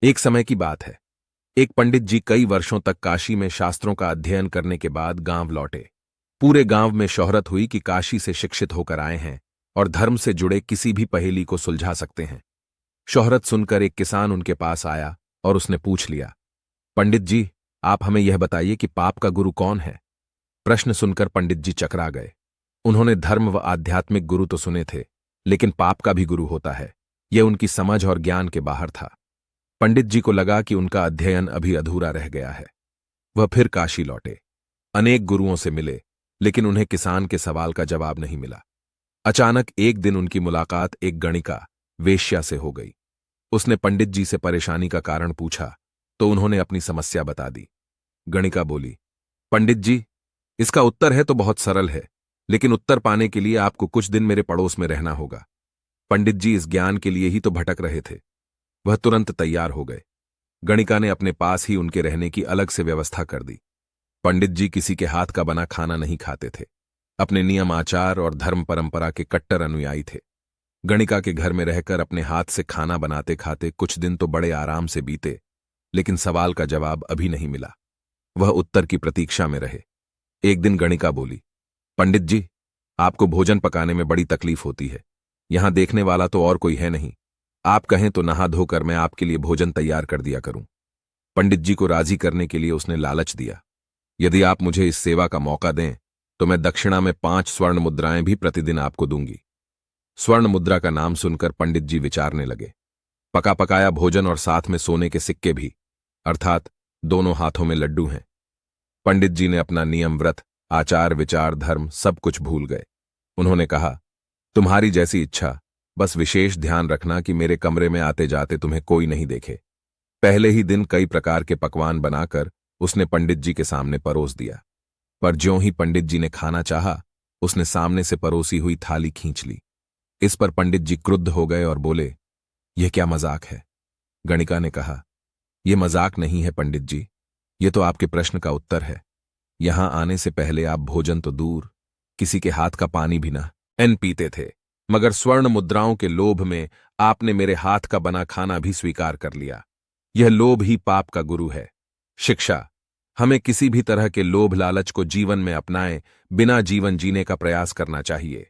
एक समय की बात है। एक पंडित जी कई वर्षों तक काशी में शास्त्रों का अध्ययन करने के बाद गांव लौटे। पूरे गांव में शोहरत हुई कि काशी से शिक्षित होकर आए हैं और धर्म से जुड़े किसी भी पहेली को सुलझा सकते हैं। शोहरत सुनकर एक किसान उनके पास आया और उसने पूछ लिया, पंडित जी, आप हमें यह बताइए कि पाप का गुरु कौन है। प्रश्न सुनकर पंडित जी चकरा गए। उन्होंने धर्म व आध्यात्मिक गुरु तो सुने थे, लेकिन पाप का भी गुरु होता है, यह उनकी समझ और ज्ञान के बाहर था। पंडित जी को लगा कि उनका अध्ययन अभी अधूरा रह गया है। वह फिर काशी लौटे, अनेक गुरुओं से मिले, लेकिन उन्हें किसान के सवाल का जवाब नहीं मिला। अचानक एक दिन उनकी मुलाकात एक गणिका, वेश्या से हो गई। उसने पंडित जी से परेशानी का कारण पूछा तो उन्होंने अपनी समस्या बता दी। गणिका बोली, पंडित जी, इसका उत्तर है तो बहुत सरल है, लेकिन उत्तर पाने के लिए आपको कुछ दिन मेरे पड़ोस में रहना होगा। पंडित जी इस ज्ञान के लिए ही तो भटक रहे थे। वह तुरंत तैयार हो गए। गणिका ने अपने पास ही उनके रहने की अलग से व्यवस्था कर दी। पंडित जी किसी के हाथ का बना खाना नहीं खाते थे। अपने नियम आचार और धर्म परंपरा के कट्टर अनुयायी थे। गणिका के घर में रहकर अपने हाथ से खाना बनाते खाते कुछ दिन तो बड़े आराम से बीते, लेकिन सवाल का जवाब अभी नहीं मिला। वह उत्तर की प्रतीक्षा में रहे। एक दिन गणिका बोली, पंडित जी, आपको भोजन पकाने में बड़ी तकलीफ होती है। यहां देखने वाला तो और कोई है नहीं। आप कहें तो नहा धोकर मैं आपके लिए भोजन तैयार कर दिया करूं। पंडित जी को राजी करने के लिए उसने लालच दिया, यदि आप मुझे इस सेवा का मौका दें तो मैं दक्षिणा में 5 स्वर्ण मुद्राएं भी प्रतिदिन आपको दूंगी। स्वर्ण मुद्रा का नाम सुनकर पंडित जी विचारने लगे। पका पकाया भोजन और साथ में सोने के सिक्के भी, अर्थात दोनों हाथों में लड्डू हैं। पंडित जी ने अपना नियम, व्रत, आचार, विचार, धर्म सब कुछ भूल गए। उन्होंने कहा, तुम्हारी जैसी इच्छा, बस विशेष ध्यान रखना कि मेरे कमरे में आते जाते तुम्हें कोई नहीं देखे। पहले ही दिन कई प्रकार के पकवान बनाकर उसने पंडित जी के सामने परोस दिया। पर ज्यों ही पंडित जी ने खाना चाहा, उसने सामने से परोसी हुई थाली खींच ली। इस पर पंडित जी क्रुद्ध हो गए और बोले, यह क्या मजाक है। गणिका ने कहा, यह मजाक नहीं है पंडित जी, ये तो आपके प्रश्न का उत्तर है। यहां आने से पहले आप भोजन तो दूर, किसी के हाथ का पानी भी ना पीते थे, मगर स्वर्ण मुद्राओं के लोभ में आपने मेरे हाथ का बना खाना भी स्वीकार कर लिया। यह लोभ ही पाप का गुरु है। शिक्षा, हमें किसी भी तरह के लोभ लालच को जीवन में अपनाए बिना जीवन जीने का प्रयास करना चाहिए।